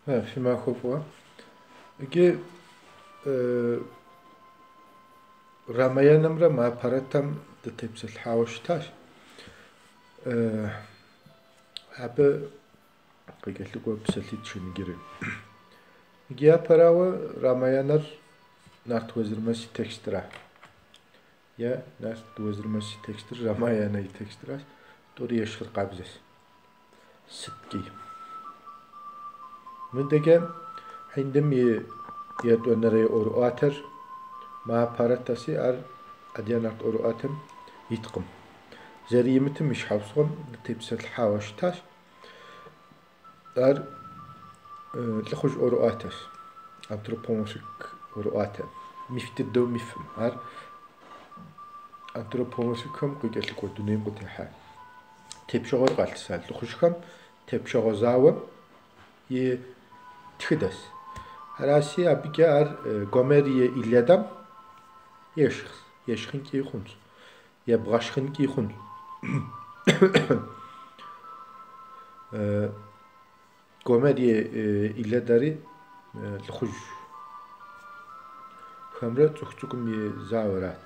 Фимахова. Иги Рамаянамра Махабхаратам дытепсэлъхьауэ абы къикӏэлъыкӏуэ псэлъитӏ шынагъри. Иги япэрауэ Рамаянэр Нарт Уэзырмэс и текстра. Я Нарт Уэзырмэс и текстыр Рамаянэ и текстра. Тӏури ещхьыр къабзэщ. Сыткӏи. Мыдэкӏэ хьиндым и етӏуэнэрей ӏуэрыӏуатэр Махабхаратаси ар Адия Нарт ӏуэрыӏуатэм иткъым. Зэрыимытым и щхьэусыгъуэм дытепсэлъхьауэ щытащ. Ар лӏыхъужь ӏуэрыӏуатэщ. Антропоморфик ӏуэрыӏуатэ. Миф дыдэу мифым. Ар антропоморфикхэм къикӏэлъыкӏуэ дунейм къытехьа. Тепщэгъуэр къалъыса лӏыхъужьхэм тепщэгъуэ зауэм и тхыдэщ. Араси абыкӏэ ар Гомер и Илиадам ешхщ. Ешхынкӏи хъунщ. Ебгъэшхынкӏи хъунщ. Гомер и Илиадари лӏыхъужьхэмрэ цӏыху цӏыкӏум и зауэрат.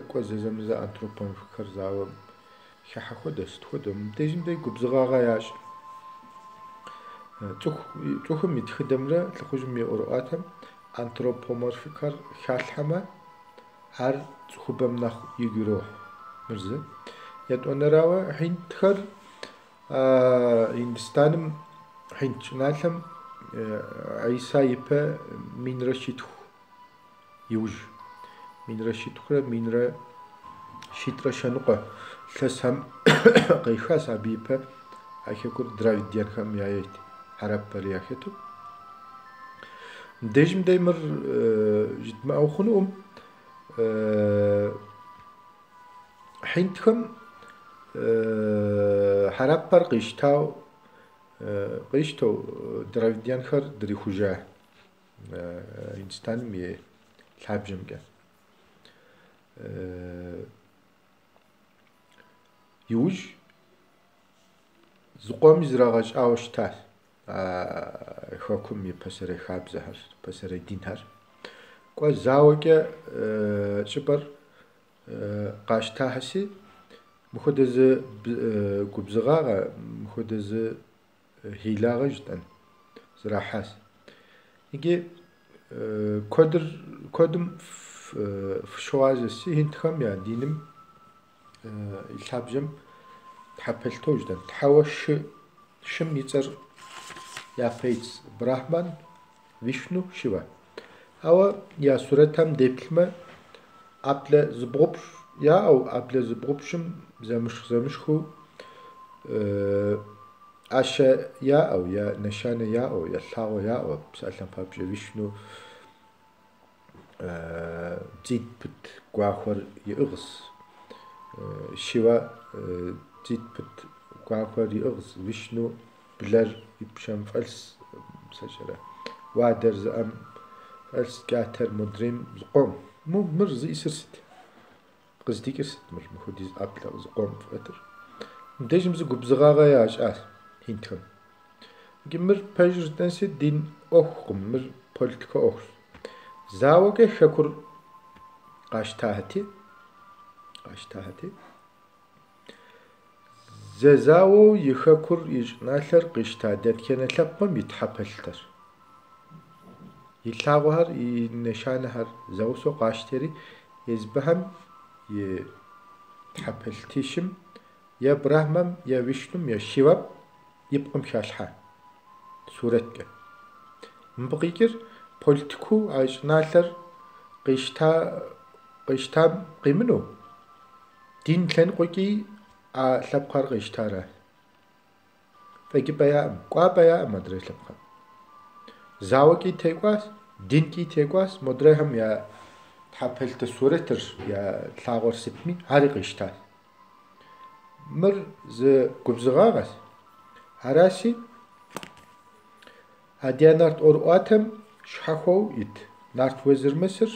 Кӏуэ зэзэмызэ антропоморфикхэр зауэм хыхьэ хуэдэщ, тхуэдэу. Мыбдежым дэ губзыгъагъэ ящӏ. Цӏыхум и тхыдэмрэ лӏыхъужьым и ӏуэрыӏуатэм антропоморфикхэр халъхьэмэ, ар цӏыхубэм нэхъ игу ирохь. Мыр зы. Етӏуэнэрауэ хьинтхэр Индыстаным хьинт щӏыналъэм Иса ипэ минрэ щитху иужь. Минрэ щитхурэ минрэ щитӏрэ щэныкъуэ лъэсхэм къехащ абы ипэ. А хэкур Дравидиенхэм яет. Хьэрэпӏэри яхэту. Мыбдежым дэ мыр жытмыӏэу хъунукъым. Хьинтхэм хьэрэпӏэр къищтэу Дравидиенхэр дрихужа Индыстаным и лъабжьэмкӏэ. Иужь зыкъуэми зрагъэщӏауэ щытащ хэкум и пасэрей хабзэхэр, пасэрей динхэр. Кӏуэ зауэкӏэ щӏыпӏэр къащтахэси, мыхуэдэ зы губзыгъагъэ, мыхуэдэ зы хилагъэ жытӏэн зрахьащ. Иги куэдым фыщыгъуазэси хьинтхэм я диным и лъабжьэм тхьэпэлътэу жытӏэн. Тхьэуэ шым и цӏэр япэ-иц Брахман, Вишну, Шива. Ауэ я сурэтхэм деплъмэ, ӏэплӏэ зыбгъупщӏ яӏэу, ӏэплӏэ зыбгъупщӏым зэмышху ӏэщэ яӏэу, я нэшанэ яӏэу, ялъагъуэ яӏэу, псалъэм папщӏэ Вишну дзитӏ пыт гуахуэр иӏыгъщ. Шива дзитӏ пыт гуахуэр иӏыгъщ. Вишну блэр и пшэм фӏэлъщ. Уадэр зыӏэм фӏэлъщ. Кӏатэр модрейм зыкъом. Мыр зыӏисыр сыт? Къыздикӏыр сыт мыр? Мыхуэдиз ӏэплӏэ зыкъом фӏэтыр. Мыбдежым зы губзыгъагъэ ящӏащ хьинтхэм. Мыр пэжыр жытӏэнси дин ӏуэхукъым. Мыр политикэ ӏуэхущ. Зауэкӏэ хэкур къащтахэти, зэзауэу и хэкур и щӏыналъэр къищта дэтхэнэ лъэпкъым и тхьэпэлътэр. И лъагъуэхэр, и нэшанэхэр зэусэу къащтери, езыбэхэм и тхьэпэлътищым е Брахмэм, е Вишнум, е Шивэм и пкъым халъхьэ сурэткӏэ. Мыбы къикӏыр политикэу а щӏыналъэр къищтам къимыну, дин лъэныкъуэкӏи а лъэпкъхэр къищтаращ. Фӏэкӏыпӏэ яӏэм, кӏуапӏэ яӏэм адрей лъэпкъхэм. Зауэкӏи текӏуащ, динкӏи текӏуащ. Модрейхэм я тхьэпэлътэ сурэтыр, я лъагъуэр сытми, ари къищтащ. Мыр зы губзыгъагъэщ. Араси Адия Нарт ӏуэрыӏуатэм щхьэхуэу ит Нарт Уэзырмэсыр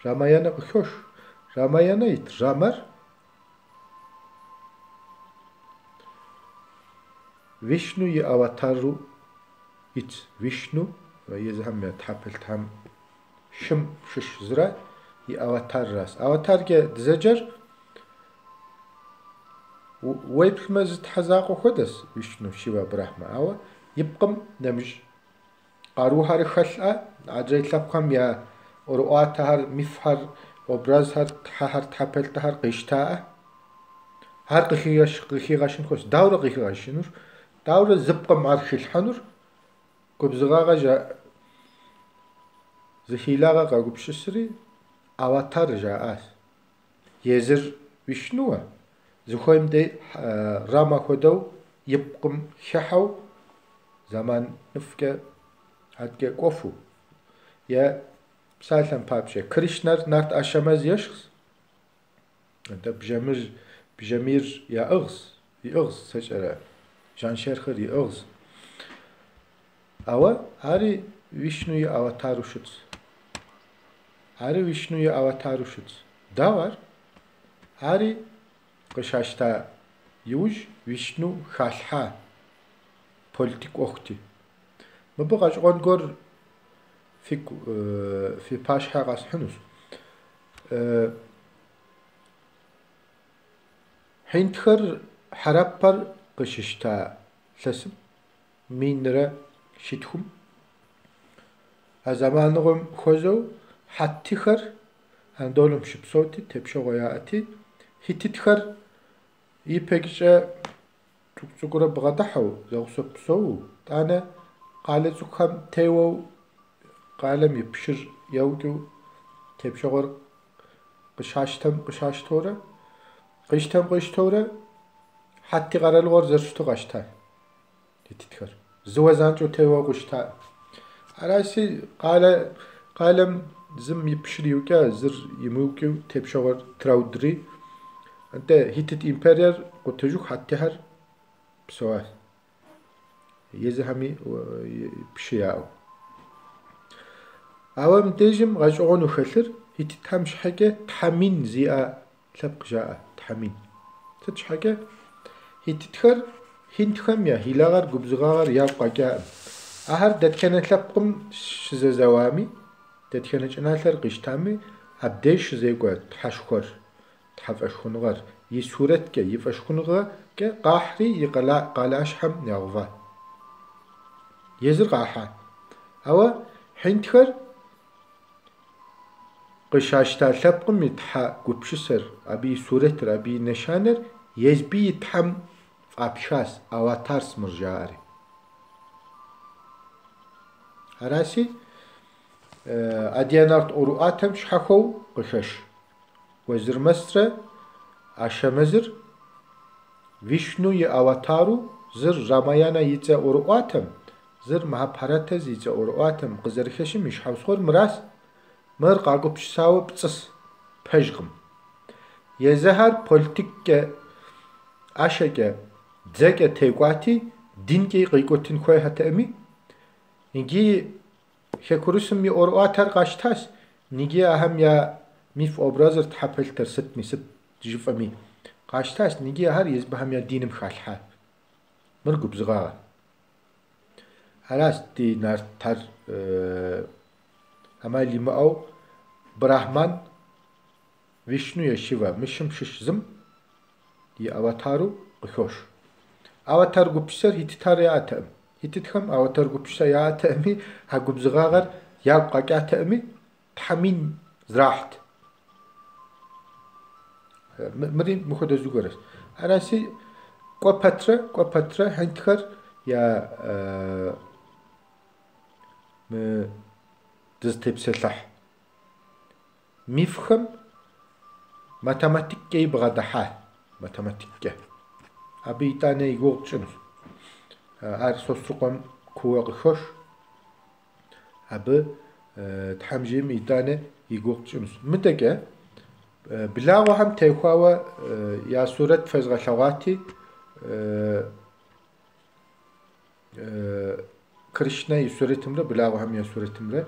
Рамаянэ къыхош. Рамаянэ ит Рамэр Вишну и аватару ит Вишну езхэм я тхьапэлъхэм шым шыш зырэ и аватар рас. Аватаркӏэ дызэджэр уеплъмэ зы тхьэзакъуэ хуэдэс Вишну, Шива, Брахма. Ауэ ипкъым нэмыщӏ къарухьэр хэлъӏэ, адрей лъэпкъхэм я ӏуэрыӏуатэхэр, мифхэр, образхэр, тхьэхэр, тхьэпэлъхэр къищтаӏэ. Ар къыхигъэщын хуейщ. Дауэрэ къыхигъэщынур? Дауэрэ зыпкъым ар хилъхьэнур? Губзыгъагъэ жаӏэ. Зыхилагъэ къагупшысри аватар жаӏащ. Езыр Вишнуэ, зыхуейм дей Рама хуэдэу ипкъым хыхьэу зэман ӏыфӏкӏэ адэкӏэ кӏуэфу. Е псалъэм папщӏэ Кришнэр нарт ӏэщэмэз ешхъщ. Атӏэ бжэмир иӏыгъщ сэкӏэрэ. Жаншерхэр иӏыгъщ. Ауэ ари Вишну и аватару щытщ. Дау ар? Ари къыщащта иужь Вишну халъхьа политик ӏуэхути. Мыбы къэщӏыгъуэн гуэр фи пащхьэ къэсхьынущ. Хьинтхэр хьэрэпэр къыщыщта лъэсым минрэ щитхум а зэманыгъуэм хуэзэу хьэтихэр Анадолым щыпсэути, тепщэгъуэ яӏэти, хиттхэр ипэкӏэ цӏыкӏу-цӏыкӏурэ бгъэдыхьэу, зэгъусэ псэуу, тӏанэ къалэ цӏыкӏухэм теуэу, къалэм и пшыр еукӏыу, тепщэгъуэр къыщащтэурэ, къищтэурэ, хьэти къэралыгъуэр зэрыщту къэщта хиттхэр. Зыуэ занщӏэу теуэу къыщта. Араси къалэм зым и пшыр иукӏэ, зыр имыукӏыу тепщэгъуэр траудри, атӏэ Хиттит империер къутэжыху хьэтихэр псэуащ. Езыхэми пшы яӏэу. Ауэ мыбдежым гъэщӏэгъуэну хэлъыр Хиттитхэм щхьэкӏэ Тхьэмин зиӏэ лъэпкъ жаӏэ. Тхьэмин. Сыт щхьэкӏэ? Хиттитхэр хинтхэм я хилагъэр, губзыгъагъэр яку къэкӏаӏым. Ахэр дэтхэнэ лъэпкъым щызэзэуами, дэтхэнэ кӏыналъэр къищтами, абдеж щызекӏуэ тхьэшхуэр, тхьэфӏэшхуныгъэр и сурэткӏэ, и фӏэшхуныгъэкӏэ къахьри и къалащхьэм ягъэва. Езыр къахьа. Ауэ хьинтхэр къыщащта лъэпкъым и тхьэ гупшысэр, абы и сурэтыр, абы и нэшанэр езби и тхьэм фӏапшащ, аватар смыржаӏэри. Араси Адиянарт ӏуэрыӏуатэм щхьэхуэу къыхэш Уэзырмэсрэ Ащэмэзыр Вишну и аватару зыр Рамаяна и цӏэ ӏуэрыӏуатэм, зыр Махабхарата зи цӏэ ӏуэрыӏуатэм къызэрыхэщым и щхьэусыгъуэр мыращ. Мыр къагупшысауэ пцӏыс, пэжкъым. Езыхэр политиккӏэ, ӏэшэкӏэ, дзэкӏэ текӏуати, динкӏэ къикӏуэтын хуейхьэртэӏыми, иджы Хекурысым и ӏуэрыӏуатэр къащтащ, ниги ахэм я миф образыр, тхьэпэлъхэр сытми, сыт жыфӏэми къащтащ, ниги ахэр езыхэм я диным халъхьа. Мыр губзыгъагъэ. Аращ ди нартхэр ӏэмал имыӏэу Брахман, Вишну е Шива мыщым щыщ зым и аватару къыхощ. Аватар гупсысэр Хиттитхэр яӏэтэӏым. Хиттитхэм аватар гупсысэ яӏэтэӏыми, а губзыгъагъэр ягу къэкӏатэӏыми, Тхьэмин зрахьт. Мыри мыхуэдэ зыгуэрщ. Араси кӏуэ пэтрэ хьинтхэр я дызытепсэлъыхь мифхэм математиккӏэ ибгъэдыхьа. Математиккӏэ. Абы итӏанэ и гугъу тщӏынущ. Ар Сосрыкъуэм куууэ къыхош. Абы Тхьэм жейм итӏанэ и гугъу тщӏынущ. Мыдэкӏэ благъуэхэм техуауэ я сурэт фезгъэлъэгъуати, Кришнэ и сурэтымрэ благъуэхэм я сурэтымрэ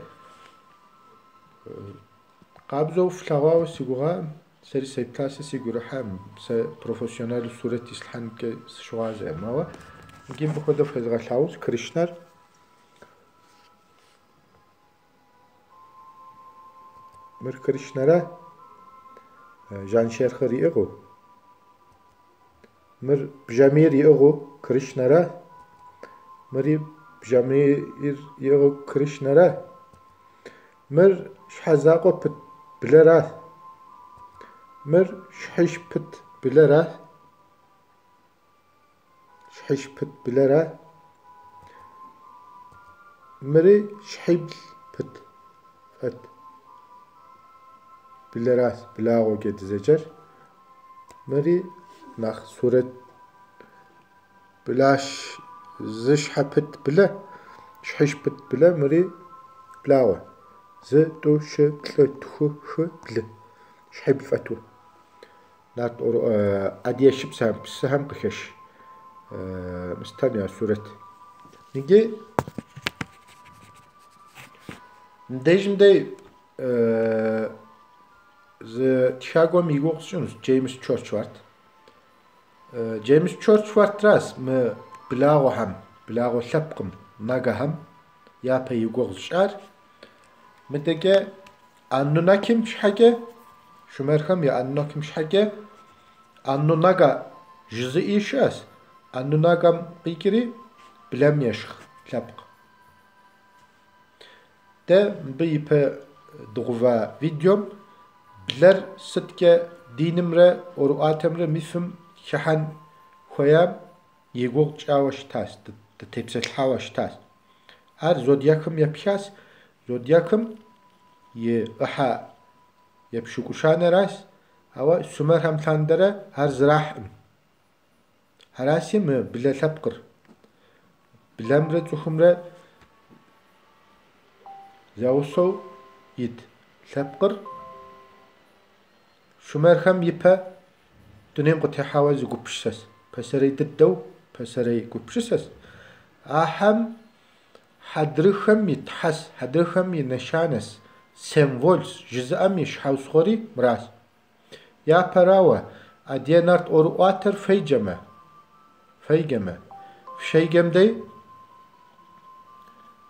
къабзэу флъэгъуауэ си гугъаӏым. Сэри септасэ сегурыхьам, сэ профессионал сурэт ислъхьэнкӏэ сыщыгъуазэӏым. Ауэ иджы мыхуэдэу фезгъэлъагъущ Кришнэр Mır Krishnara Janşerxer iğu. Mır Bjamir iğu Krishnara. Mır Bjamir iğu Krishnara. Mır Şhazaqo pıt bilera. Mır Şhiş pıt bilera. Şhiş pıt bilera. Mırı Şhibl pıt. Fat. Bileras bilağo gedizecer. Mırı nach suret bilaş zışha pıt bile. Şhiş pıt bile mırı bilağo. Zı tu şı tlı tuhu hı bile. Şhibl fatu. Nat adiyeşip sen pisi hem kışış. Mıstamya suret. Nigi Dejimde Thiago Migos'unuz James Churchward. James Churchward ras mı bilağo ham, bilağo lapqım, naga ham yapay yugos'ar. Müdege annuna kim şhage, şumerham ya annuna kim şhage, annunaga jızı işas, annunagam qikiri bilem yaşıq lapq. De bipe doğva videom bler sitke dinimre oru atemre mifim şahan xoyam yegok çavaş tas de tepsel havaş tas. Ar zodyakım yapşas zodyakım ye aha yapşukuşane ras hava sümer ham tandere har zrahım. Harasi mi bile lapqır. Bilemre tuxumre Zawso yit lapqır. Şumerham yipa dönem qıtihava zugupşsas. Pasarey dıddav, pasarey gupşsas. Aham hadrıham yithas, hadrıham yinaşanas. Semvols, jizam yişhavsxori mras. Ya parava, adiyanart oru atar feygeme. Feygeme. Fşeygemde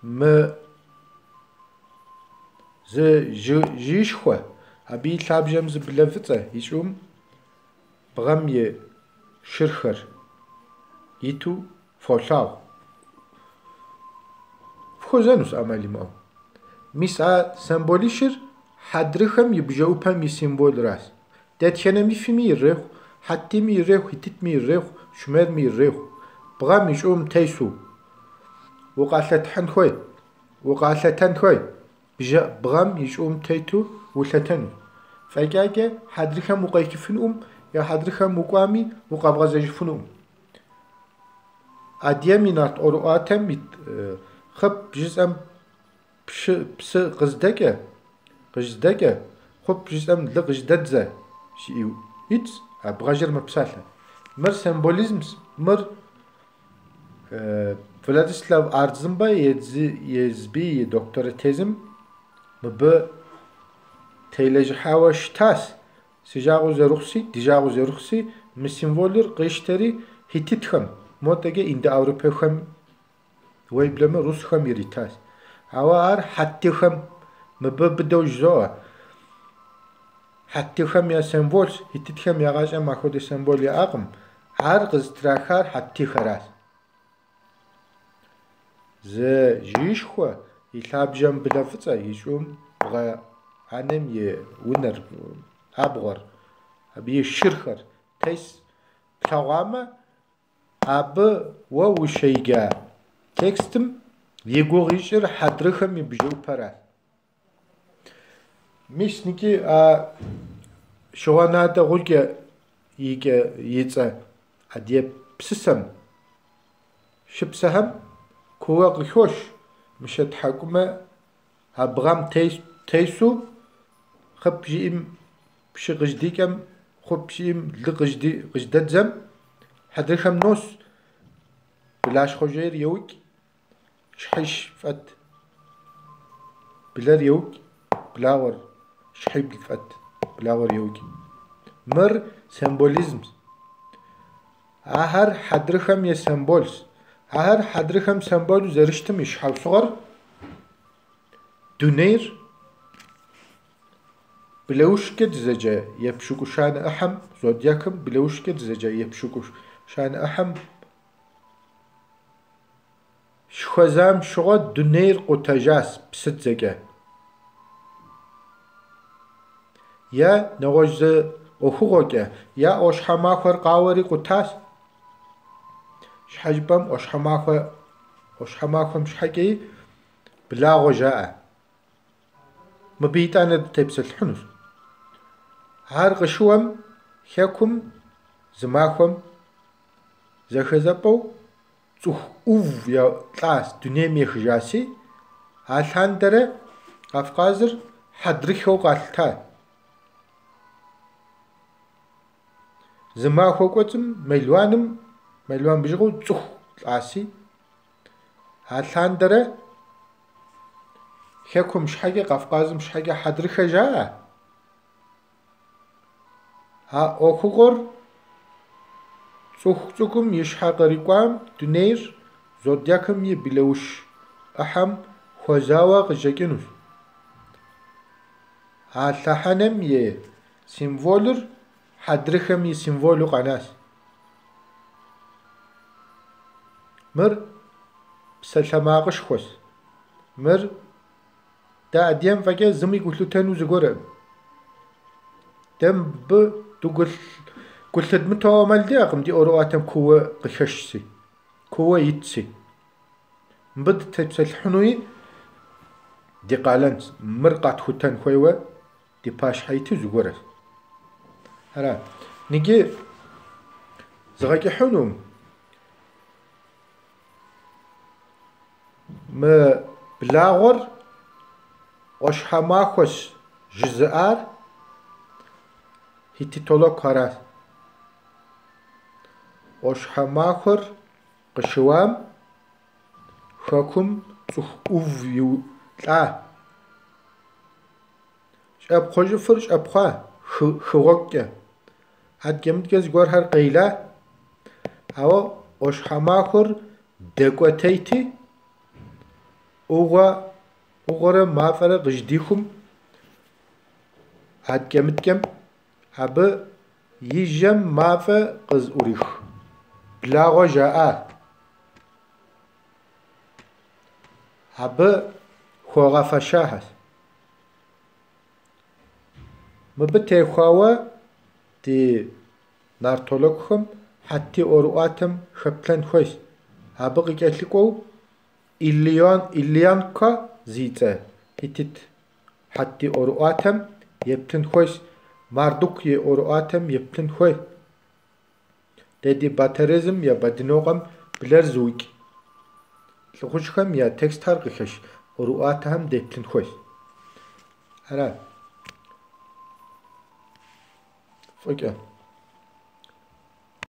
mı jişxo abi labjem zbilevtsa hiçum bğam ye şırxır yitu folsav fxozenus amalimam misa sembolişir hadrıxam yibjawpam yisimbol ras detxenemi fimi yirrex hattimi yirrex hititmi yirrex şumermi yirrex bğam hiçum teysu vuqallathan xoy vuqallatan xoy bğam hiçum teytu vulatanu fagage hadrıxam uqaykifunum ya hadrıxam uqami uqabğazajfunum adyeminat oru atem mit xıp jizam psı qızdage xıp jizam lı qızdadze şiu hiç abğajır mapsala mır sembolizm mır Vladislav Ardzımba yezbi doktora tezim mı Teyleci hava ştas sijağu zeruxsi dijağu zeruxsi mi simvolur qışteri hititxam motege indi Avrupexam veybleme Rusxam yiritas hava ar hattixam mı bidojzo hattixam ya sembols hititxam yağaşam axode sembol ya aqım ar qıztraxar hattixaras ze jişxo ilabjam bilafıtsa yişum bğa Hanem ye uner abğar abi şırxır tes plağama abi ve uşeyga tekstim yegoğişir hadrıxam yibjeu para misniki a şovanada gulge yige yitsa adiye psisam şıpsaham kuva qixoş mişet hakuma abğam teysu xıp jim pşı qıjdikam xıp jim lı qıjdadzam hadrıxam nos bilaş xojer yewik şhiş fat biler yewik bilawar şhib fat bilawar yewik mır sembolizm ahar hadrıxam ye sembols ahar hadrıxam sembol zeriştim iş havsuğar düneyr Блеушке дзеджа епшукушан ахам зодиакым блеушке дзеджа епшукушан ахам шхазам шуга дунейр қутажас псыдзеге. Я нагожзе охугоге я ошхамахвар қавари қутас шхажбам ошхамахвам шхаги благо жаа. Мбитана тепсэлхунус. Ар гышуам хякум змахвам захазапау цух ув я тлас дунемих жаси алхандара Кавказыр хадрихо галта. Змахво квацым мелуан бижгу цух тласи алхандара хякум шхаги Кавказым шхаги хадриха жаа. А охугор цухцукум ишхагариквам дунейр зодиакым е билеуш ахам хозава гжекинус. А лаханем е символыр хадрихам е символу канас. Мыр псалхамагыш хос. Мыр да адьям фаге зыми гулутену згорем. Дем б дугул قلت متى ما لديكم دي أورواتم كوا قششسي كوا يتسي بدت تبسل حنوي دي قالنت مرقات خوتان خويوة دي باش حيتي زغورة هلا نيجي زغاكي حنوم ما بلاغر وش حماخوش جزءار هيتي طولو كارات ошхамахор قشوام خاكم صخ اوف يو لا شاب خجفر شاب خا خوقه هاد جمد جز غور هر قيله هوا ошхамахор دقوتيتي اوغره مافره قجديكم هاد جمد جم هبه يجم مافه قز اوريخ بلاغو جاء هبه خوغا فشاهس مبتي خواوا دي نارتولوكهم حتى اورواتم خبتلن خوش هبه قيقلقو إليانكا زيته هتت حتى اورواتم يبتن خوش مردوك ي اورواتم يبتن خوش ددي باتريزم يا بدنوغم بلر زوج لخوشخم يا تكست هرقشش اورواتهم دبتن خوش هلا فوق